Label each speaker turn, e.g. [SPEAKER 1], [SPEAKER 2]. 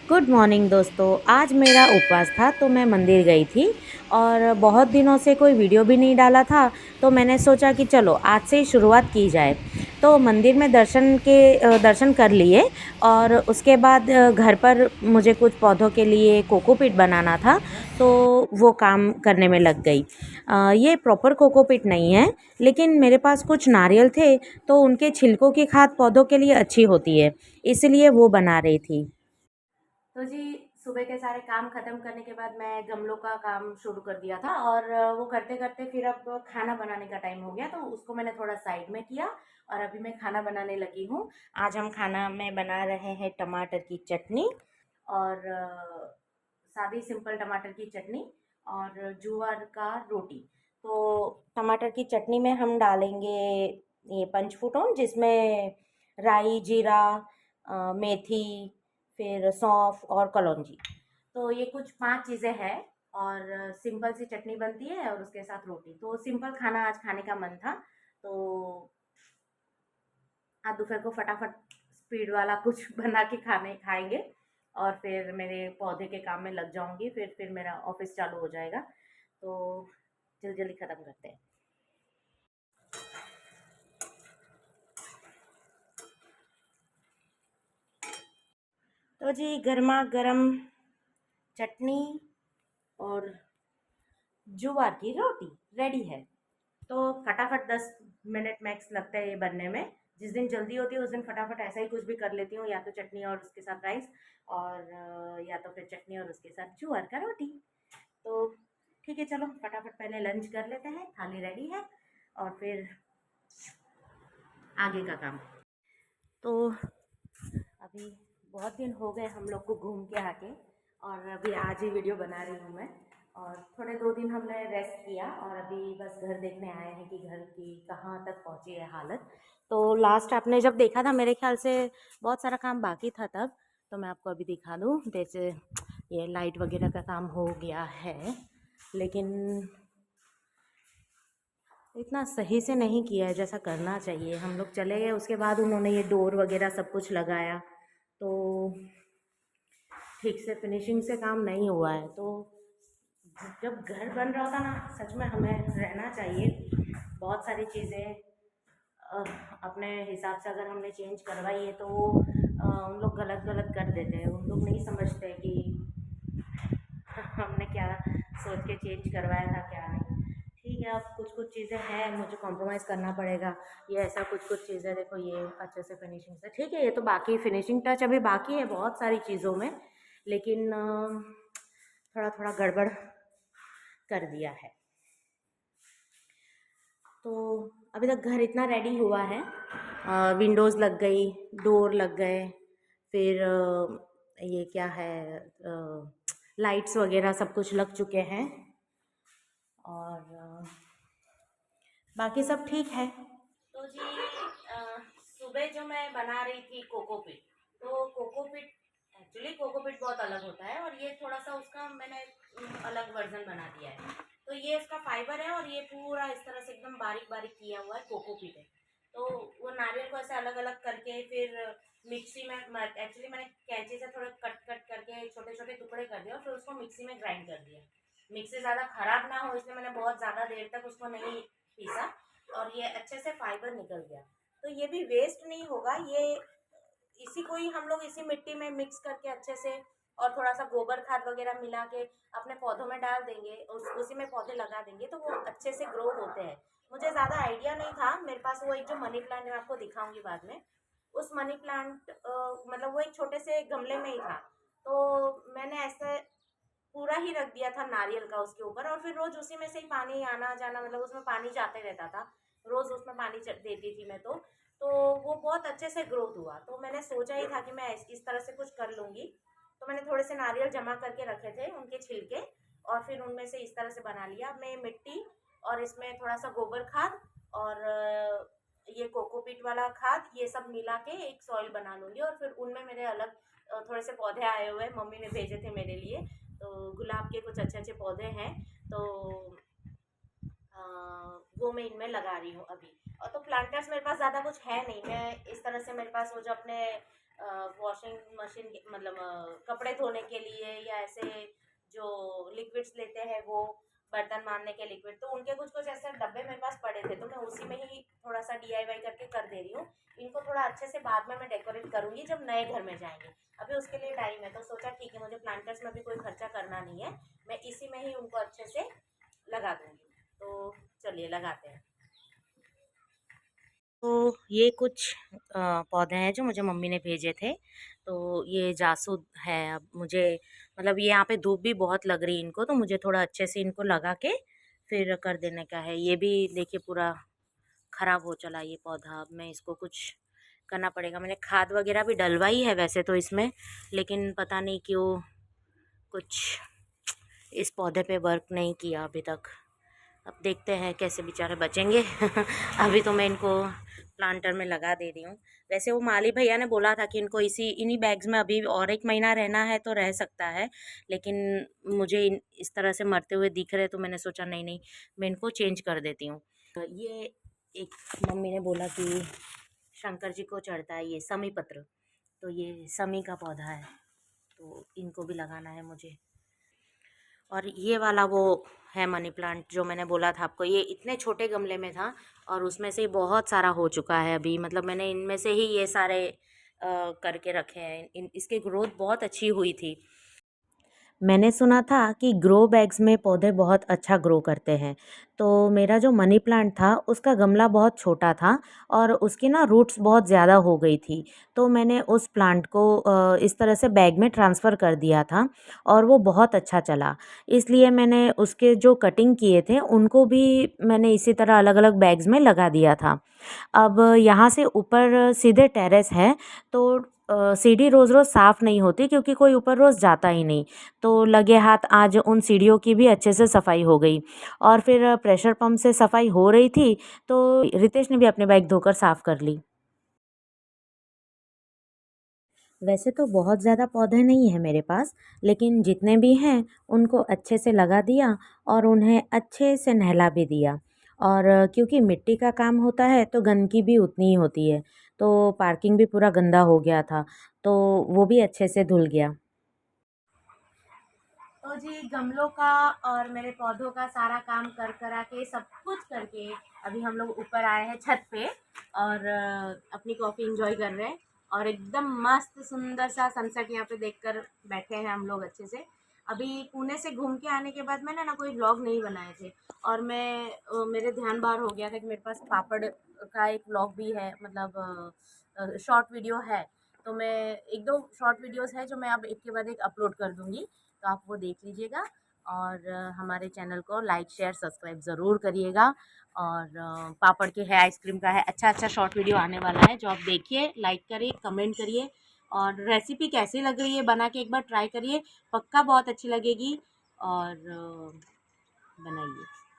[SPEAKER 1] Good morning दोस्तों। आज मेरा उपवास था तो मैं मंदिर गई थी और बहुत दिनों से कोई वीडियो भी नहीं डाला था। तो मैंने सोचा कि चलो आज से ही शुरुआत की जाए। तो मंदिर में दर्शन कर लिए और उसके बाद घर पर मुझे कुछ पौधों के लिए कोकोपीट बनाना था, तो वो काम करने में लग गई। ये प्रॉपर कोकोपीट नहीं है, लेकिन मेरे पास कुछ नारियल थे तो उनके छिलकों की खाद पौधों के लिए अच्छी होती है, इसलिए वो बना रही थी। तो जी, सुबह के सारे काम ख़त्म करने के बाद मैं गमलों का काम शुरू कर दिया था और वो करते करते फिर अब खाना बनाने का टाइम हो गया, तो उसको मैंने थोड़ा साइड में किया और अभी मैं खाना बनाने लगी हूँ। आज हम खाना में बना रहे हैं टमाटर की चटनी और सादी सिंपल टमाटर की चटनी और ज्वार का रोटी। तो टमाटर की चटनी में हम डालेंगे ये पंचफुटोन, जिसमें राई, जीरा, मेथी, फिर सौंफ और कलौंजी। तो ये कुछ 5 चीज़ें हैं और सिंपल सी चटनी बनती है और उसके साथ रोटी। तो सिंपल खाना आज खाने का मन था, तो आज दोपहर को फटाफट स्पीड वाला कुछ बना के खाने खाएंगे और फिर मेरे पौधे के काम में लग जाऊंगी। फिर मेरा ऑफिस चालू हो जाएगा, तो जल्दी जल्दी ख़त्म करते हैं। तो जी, गर्मा गर्म चटनी और ज्वार की रोटी रेडी है। तो फटाफट 10 मिनट मैक्स लगता है ये बनने में। जिस दिन जल्दी होती है उस दिन फटाफट ऐसा ही कुछ भी कर लेती हूँ, या तो चटनी और उसके साथ राइस, और या तो फिर चटनी और उसके साथ ज्वार का रोटी। तो ठीक है, चलो फटाफट पहले लंच कर लेते हैं, थाली रेडी है और फिर आगे का काम। तो अभी बहुत दिन हो गए हम लोग को घूम के आके, और अभी आज ही वीडियो बना रही हूँ मैं। और थोड़े 2 दिन हमने रेस्ट किया और अभी बस घर देखने आए हैं कि घर की कहाँ तक पहुँची है हालत। तो लास्ट आपने जब देखा था, मेरे ख्याल से बहुत सारा काम बाकी था तब। तो मैं आपको अभी दिखा दूँ, जैसे ये लाइट वगैरह का काम हो गया है, लेकिन इतना सही से नहीं किया है जैसा करना चाहिए। हम लोग चले गए, उसके बाद उन्होंने ये डोर वगैरह सब कुछ लगाया, तो ठीक से फिनिशिंग से काम नहीं हुआ है। तो जब घर बन रहा था ना, सच में हमें रहना चाहिए। बहुत सारी चीज़ें अपने हिसाब से अगर हमने चेंज करवाई है तो वो उन लोग गलत गलत कर देते हैं। उन लोग नहीं समझते कि हमने क्या सोच के चेंज करवाया था, क्या नहीं। ठीक है, अब कुछ कुछ चीज़ें हैं, मुझे कॉम्प्रोमाइज़ करना पड़ेगा। ये ऐसा कुछ कुछ चीज़ें देखो, ये अच्छे से फिनिशिंग से ठीक है, ये तो बाकी फिनिशिंग टच अभी बाकी है बहुत सारी चीज़ों में, लेकिन थोड़ा थोड़ा गड़बड़ कर दिया है। तो अभी तक घर इतना रेडी हुआ है, विंडोज़ लग गई, डोर लग गए, फिर ये क्या है, लाइट्स वगैरह सब कुछ लग चुके हैं और बाकी सब ठीक है। तो जी, सुबह जो मैं बना रही थी कोकोपीट, तो कोकोपीट एक्चुअली कोकोपीट बहुत अलग होता है और ये थोड़ा सा उसका मैंने अलग वर्जन बना दिया है। तो ये उसका फाइबर है और ये पूरा इस तरह से एकदम बारीक बारीक किया हुआ है कोकोपीट है। तो वो नारियल को ऐसे अलग अलग करके फिर मिक्सी में, एक्चुअली मैंने कैंची से थोड़े कट कट करके छोटे छोटे टुकड़े कर दिए और फिर उसको मिक्सी में ग्राइंड कर दिया। मिक्सी ज़्यादा ख़राब ना हो इसलिए मैंने बहुत ज़्यादा देर तक उसको नहीं पीसा, और ये अच्छे से फाइबर निकल गया। तो ये भी वेस्ट नहीं होगा, ये इसी को ही हम लोग इसी मिट्टी में मिक्स करके अच्छे से और थोड़ा सा गोबर खाद वगैरह मिला के अपने पौधों में डाल देंगे, उसी में पौधे लगा देंगे तो वो अच्छे से ग्रो होते हैं। मुझे ज़्यादा आइडिया नहीं था, मेरे पास वो एक जो मनी प्लांट मैं आपको दिखाऊंगी बाद में, उस मनी प्लांट मतलब वो एक छोटे से गमले में ही था। तो मैंने ऐसे पूरा ही रख दिया था नारियल का उसके ऊपर, और फिर रोज उसी में से ही पानी आना जाना, मतलब उसमें पानी जाते रहता था, रोज उसमें पानी देती थी मैं। तो वो बहुत अच्छे से ग्रोथ हुआ। तो मैंने सोचा ही था कि मैं इस तरह से कुछ कर लूँगी। तो मैंने थोड़े से नारियल जमा करके रखे थे, उनके छिलके, और फिर उनमें से इस तरह से बना लिया। अब मैं मिट्टी और इसमें थोड़ा सा गोबर खाद और ये कोकोपीट वाला खाद, ये सब मिला के एक सॉइल बना लूँगी, और फिर उनमें मेरे अलग थोड़े से पौधे आए हुए हैं, मम्मी ने भेजे थे मेरे लिए। तो गुलाब के कुछ अच्छे अच्छे पौधे हैं, तो वो मैं इनमें लगा रही हूँ अभी। और तो प्लांटर्स मेरे पास ज़्यादा कुछ है नहीं, मैं इस तरह से, मेरे पास वो जो अपने वॉशिंग मशीन मतलब कपड़े धोने के लिए, या ऐसे जो लिक्विड्स लेते हैं वो बर्तन मारने के लिक्विड, तो उनके कुछ कुछ ऐसे डब्बे मेरे पास पड़े थे, तो मैं उसी में ही थोड़ा सा DIY करके कर दे रही हूँ। इनको थोड़ा अच्छे से बाद में मैं डेकोरेट करूँगी जब नए घर में जाएंगे। अभी उसके लिए टाइम है, तो सोचा ठीक है, मुझे प्लांटर्स में भी कोई खर्चा करना नहीं है, मैं इसी में ही उनको अच्छे से लगा दूँगी। तो चलिए लगाते हैं। तो ये कुछ पौधे हैं जो मुझे मम्मी ने भेजे थे। तो ये जासूद है। अब मुझे मतलब ये यहाँ पे धूप भी बहुत लग रही है इनको, तो मुझे थोड़ा अच्छे से इनको लगा के फिर कर देने का है। ये भी देखिए पूरा खराब हो चला ये पौधा। अब मैं इसको कुछ करना पड़ेगा। मैंने खाद वगैरह भी डलवाई है वैसे तो इसमें, लेकिन पता नहीं क्यों कुछ इस पौधे पे वर्क नहीं किया अभी तक। अब देखते हैं कैसे बेचारे बचेंगे। अभी तो मैं इनको प्लांटर में लगा दे रही हूँ। वैसे वो माली भैया ने बोला था कि इनको इन्हीं बैग्स में अभी और 1 महीना रहना है तो रह सकता है, लेकिन मुझे इस तरह से मरते हुए दिख रहे, तो मैंने सोचा नहीं नहीं, मैं इनको चेंज कर देती हूँ। तो ये एक मम्मी ने बोला कि शंकर जी को चढ़ता है ये समी पत्र, तो ये समी का पौधा है, तो इनको भी लगाना है मुझे। और ये वाला वो है मनी प्लांट जो मैंने बोला था आपको, ये इतने छोटे गमले में था और उसमें से बहुत सारा हो चुका है अभी। मतलब मैंने इनमें से ही ये सारे करके रखे हैं। इसकी ग्रोथ बहुत अच्छी हुई थी। मैंने सुना था कि ग्रो बैग्स में पौधे बहुत अच्छा ग्रो करते हैं। तो मेरा जो मनी प्लांट था उसका गमला बहुत छोटा था और उसकी ना रूट्स बहुत ज़्यादा हो गई थी। तो मैंने उस प्लांट को इस तरह से बैग में ट्रांसफ़र कर दिया था और वो बहुत अच्छा चला। इसलिए मैंने उसके जो कटिंग किए थे उनको भी मैंने इसी तरह अलग-अलग बैग्स में लगा दिया था। अब यहाँ से ऊपर सीधे टेरेस है, तो सीढ़ी रोज़-रोज़ साफ़ नहीं होती क्योंकि कोई ऊपर रोज़ जाता ही नहीं। तो लगे हाथ आज उन सीढ़ियों की भी अच्छे से सफाई हो गई और फिर प्रेशर पंप से सफाई हो रही थी, तो रितेश ने भी अपनी बाइक धोकर साफ़ कर ली। वैसे तो बहुत ज़्यादा पौधे नहीं हैं मेरे पास, लेकिन जितने भी हैं उनको अच्छे से लगा दिया और उन्हें अच्छे से नहला भी दिया। और क्योंकि मिट्टी का काम होता है तो गंदगी भी उतनी ही होती है, तो पार्किंग भी पूरा गंदा हो गया था, तो वो भी अच्छे से धुल गया। तो जी गमलों का और मेरे पौधों का सारा काम कर करा के सब कुछ करके अभी हम लोग ऊपर आए हैं छत पे और अपनी कॉफ़ी इंजॉय कर रहे हैं और एकदम मस्त सुंदर सा सनसेट यहाँ पे देखकर बैठे हैं हम लोग अच्छे से। अभी पुणे से घूम के आने के बाद मैंने ना कोई व्लॉग नहीं बनाए थे और मेरे ध्यान बाहर हो गया था कि मेरे पास पापड़ का एक व्लॉग भी है, मतलब शॉर्ट वीडियो है। तो मैं एक दो शॉर्ट वीडियोस है जो मैं अब एक के बाद एक अपलोड कर दूँगी, तो आप वो देख लीजिएगा। और हमारे चैनल को लाइक शेयर सब्सक्राइब ज़रूर करिएगा। और पापड़ के है, आइसक्रीम का है, अच्छा अच्छा शॉर्ट वीडियो आने वाला है जो आप देखिए, लाइक करिए, कमेंट करिए। और रेसिपी कैसी लग रही है बना के एक बार ट्राई करिए, पक्का बहुत अच्छी लगेगी। और बनाइए।